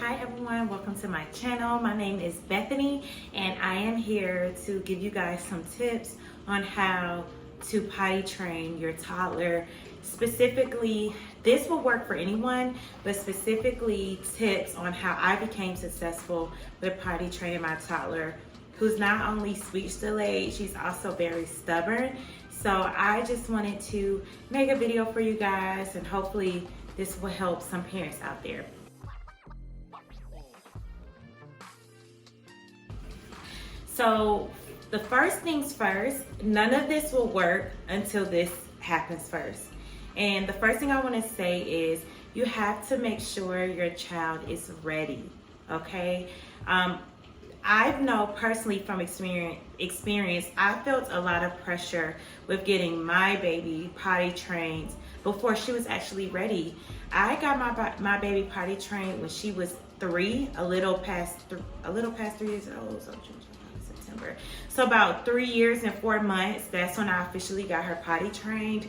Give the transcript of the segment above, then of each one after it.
Hi everyone, welcome to my channel. My name is Bethany and I am here to give you guys some tips on how to potty train your toddler. Specifically, this will work for anyone, but specifically tips on how I became successful with potty training my toddler, who's not only speech delayed, she's also very stubborn. So I just wanted to make a video for you guys, and hopefully this will help some parents out there. So the first things first, none of this will work until this happens first. And the first thing I want to say is you have to make sure your child is ready, okay? I know personally from experience, I felt a lot of pressure with getting my baby potty trained before she was actually ready. I got my baby potty trained when she was 3, a little past 3 years old, so June, July, September. So about 3 years and 4 months, that's when I officially got her potty trained.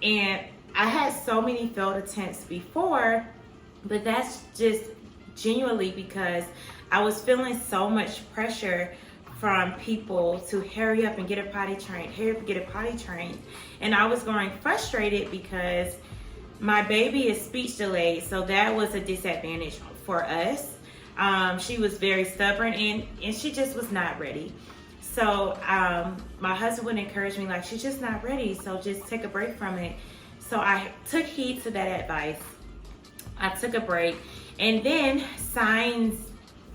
And I had so many failed attempts before, but that's just genuinely because I was feeling so much pressure from people to hurry up and get a potty trained, hurry up and get a potty trained. And I was growing frustrated because my baby is speech delayed, so that was a disadvantage for us. She was very stubborn and she just was not ready. So my husband would encourage me like, she's just not ready, so just take a break from it. So I took heed to that advice. I took a break, and then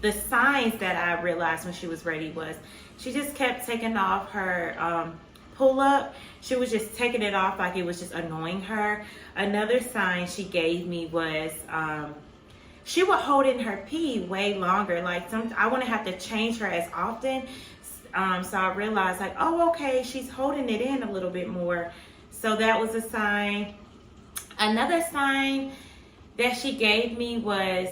the signs that I realized when she was ready was she just kept taking off her pull-up. She was just taking it off like it was just annoying her. Another sign she gave me was she would hold in her pee way longer. Like I wouldn't have to change her as often. So I realized like, oh, okay, she's holding it in a little bit more. So that was a sign. Another sign that she gave me was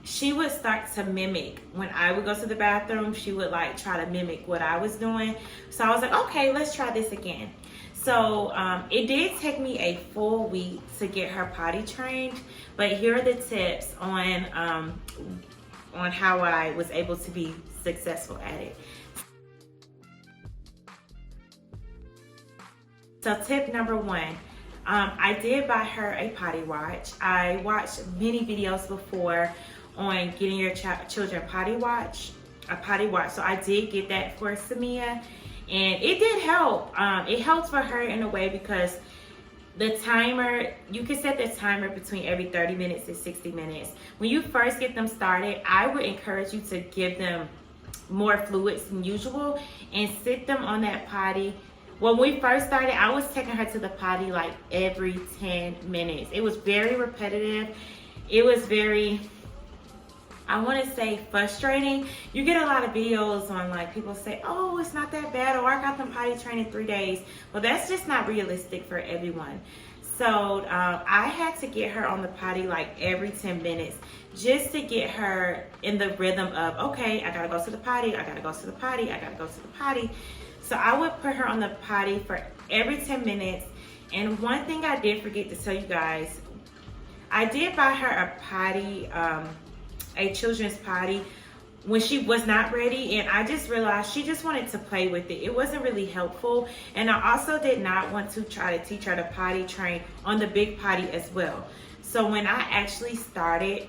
she would start to mimic. When I would go to the bathroom, she would like try to mimic what I was doing. So I was like, okay, let's try this again. So it did take me a full week to get her potty trained, but here are the tips on how I was able to be successful at it. So tip number 1, I did buy her a potty watch. I watched many videos before on getting your children a potty watch. So I did get that for Samia, and it did help. It helps for her in a way because the timer, you can set the timer between every 30 minutes and 60 minutes. When you first get them started, I would encourage you to give them more fluids than usual and sit them on that potty. When we first started, I was taking her to the potty like every 10 minutes. It was very repetitive. It was very, I want to say, frustrating. You get a lot of videos on like people say, oh, it's not that bad, or I got them potty trained in 3 days. Well, that's just not realistic for everyone. So I had to get her on the potty like every 10 minutes just to get her in the rhythm of, okay, I gotta go to the potty, I gotta go to the potty, I gotta go to the potty. So I would put her on the potty for every 10 minutes. And one thing I did forget to tell you guys, I did buy her a potty, a children's potty when she was not ready, and I just realized she just wanted to play with it. It wasn't really helpful, and I also did not want to try to teach her to potty train on the big potty as well. So when I actually started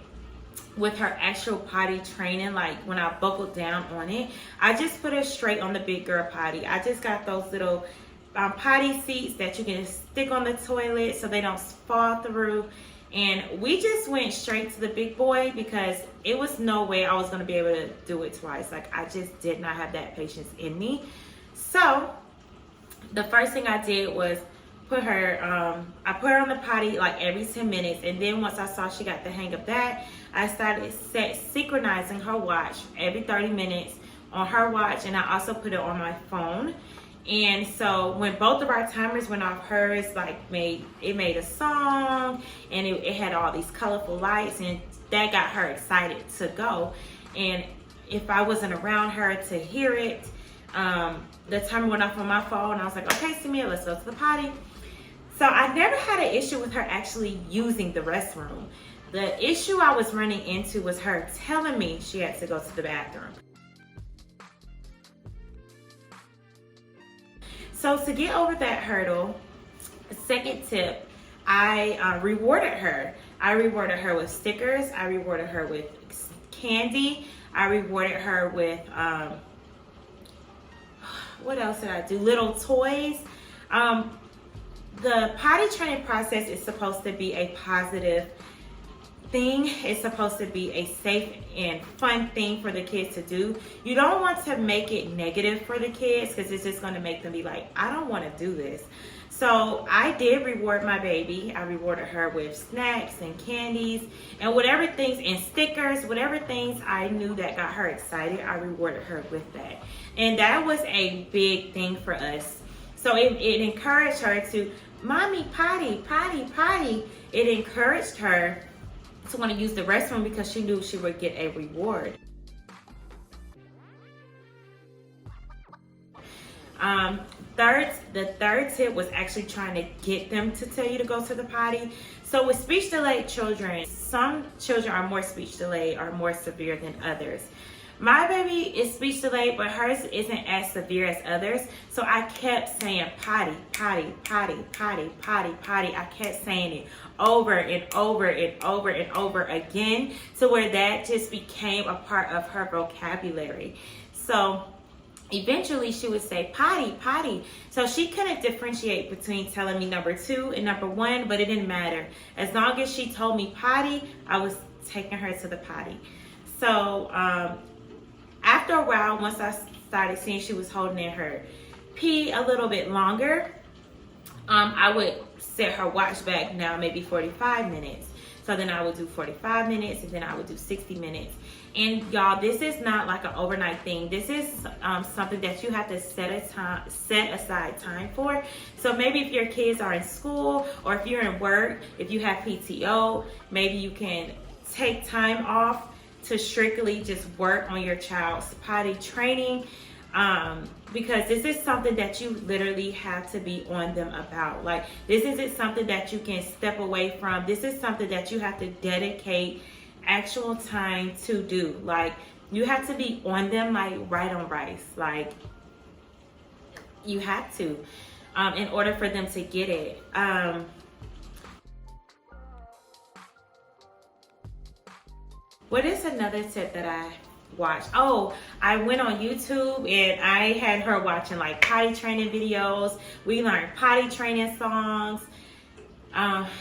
with her actual potty training, like when I buckled down on it, I just put her straight on the big girl potty. I just got those little potty seats that you can stick on the toilet so they don't fall through. And we just went straight to the big boy because it was no way I was going to be able to do it twice. Like I just did not have that patience in me. So the first thing I did was I put her on the potty like every 10 minutes. And then once I saw she got the hang of that, I started synchronizing her watch every 30 minutes on her watch. And I also put it on my phone. And so when both of our timers went off, hers like made a song, and it had all these colorful lights, and that got her excited to go. And if I wasn't around her to hear it, the timer went off on my phone. I was like, okay, Samia, let's go to the potty. So I never had an issue with her actually using the restroom. The issue I was running into was her telling me she had to go to the bathroom. So to get over that hurdle, second tip, I rewarded her. I rewarded her with stickers. I rewarded her with candy. I rewarded her with, what else did I do? Little toys. The potty training process is supposed to be a positive thing. It's supposed to be a safe and fun thing for the kids to do. You don't want to make it negative for the kids because it's just going to make them be like, I don't want to do this. So I did reward my baby. I rewarded her with snacks and candies and whatever things and stickers, whatever things I knew that got her excited, I rewarded her with that. And that was a big thing for us. So it encouraged her to, mommy, potty, potty, potty. It encouraged her to want to use the restroom because she knew she would get a reward. The third tip was actually trying to get them to tell you to go to the potty. So with speech delayed children, some children are more speech delayed or more severe than others. My baby is speech delayed, but hers isn't as severe as others. So I kept saying potty, potty, potty, potty, potty, potty. I kept saying it over and over and over and over again to where that just became a part of her vocabulary. So eventually she would say potty, potty. So she couldn't differentiate between telling me number 2 and number 1, but it didn't matter. As long as she told me potty, I was taking her to the potty. So after a while, once I started seeing she was holding in her pee a little bit longer, I would set her watch back now maybe 45 minutes. So then I would do 45 minutes and then I would do 60 minutes. And y'all, this is not like an overnight thing. This is something that you have to set aside time for. So maybe if your kids are in school or if you're in work, if you have PTO, maybe you can take time off to strictly just work on your child's potty training, because this is something that you literally have to be on them about. Like, this isn't something that you can step away from. This is something that you have to dedicate actual time to do. Like, you have to be on them like right on rice. Like, you have to, in order for them to get it. What is another tip that I watched? Oh, I went on YouTube and I had her watching like potty training videos. We learned potty training songs.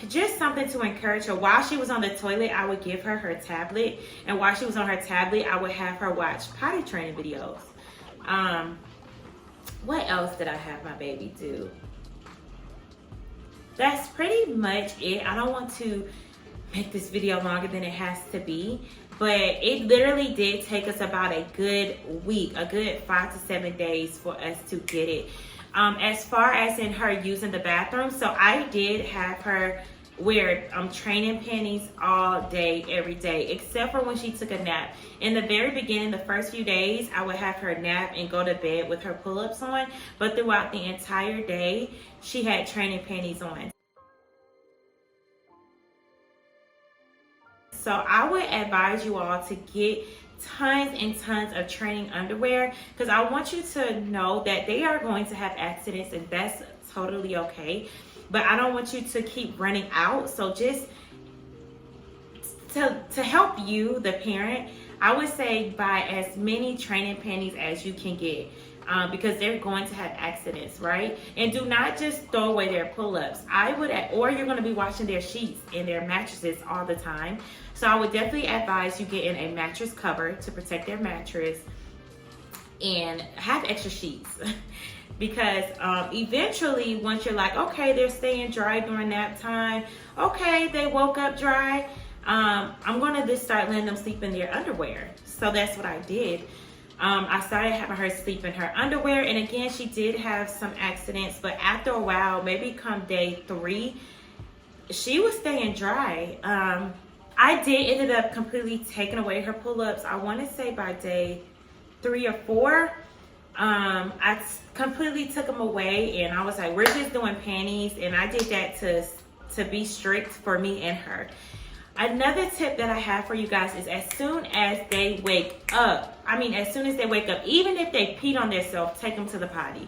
Just something to encourage her. While she was on the toilet, I would give her her tablet. And while she was on her tablet, I would have her watch potty training videos. What else did I have my baby do? That's pretty much it. I don't want to make this video longer than it has to be, but it literally did take us about a good week, a good 5 to 7 days for us to get it. As far as in her using the bathroom, so I did have her wear training panties all day, every day, except for when she took a nap. In the very beginning, the first few days, I would have her nap and go to bed with her pull-ups on, but throughout the entire day, she had training panties on. So I would advise you all to get tons and tons of training underwear, because I want you to know that they are going to have accidents and that's totally okay. But I don't want you to keep running out. So just to help you, the parent, I would say buy as many training panties as you can get. Because they're going to have accidents, right? And do not just throw away their pull-ups. Or you're going to be washing their sheets and their mattresses all the time. So I would definitely advise you getting a mattress cover to protect their mattress and have extra sheets. Because eventually, once you're like, okay, they're staying dry during nap time. Okay, they woke up dry. I'm going to just start letting them sleep in their underwear. So that's what I did. I started having her sleep in her underwear, and again, she did have some accidents, but after a while, maybe come day 3, she was staying dry. I did ended up completely taking away her pull-ups. I want to say by day 3 or 4, I completely took them away, and I was like, we're just doing panties, and I did that to be strict for me and her. Another tip that I have for you guys is as soon as they wake up, as soon as they wake up, even if they peed on themselves, take them to the potty.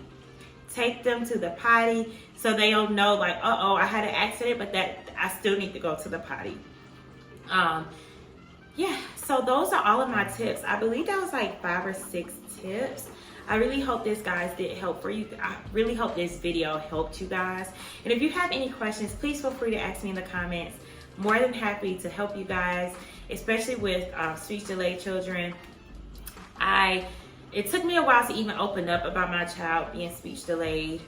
Take them to the potty so they'll know, like, uh-oh, I had an accident, but that I still need to go to the potty. Yeah, so those are all of my tips. I believe that was like 5 or 6 tips. I really hope this, guys, did help for you. I really hope this video helped you guys. And if you have any questions, please feel free to ask me in the comments. More than happy to help you guys, especially with speech delayed children. It took me a while to even open up about my child being speech delayed,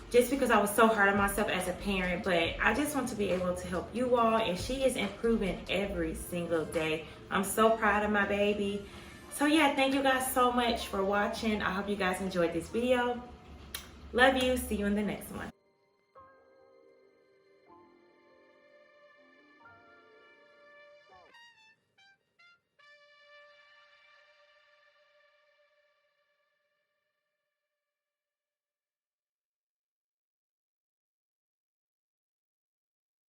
just because I was so hard on myself as a parent, but I just want to be able to help you all, and she is improving every single day. I'm so proud of my baby. So yeah, thank you guys so much for watching. I hope you guys enjoyed this video. Love you. See you in the next one.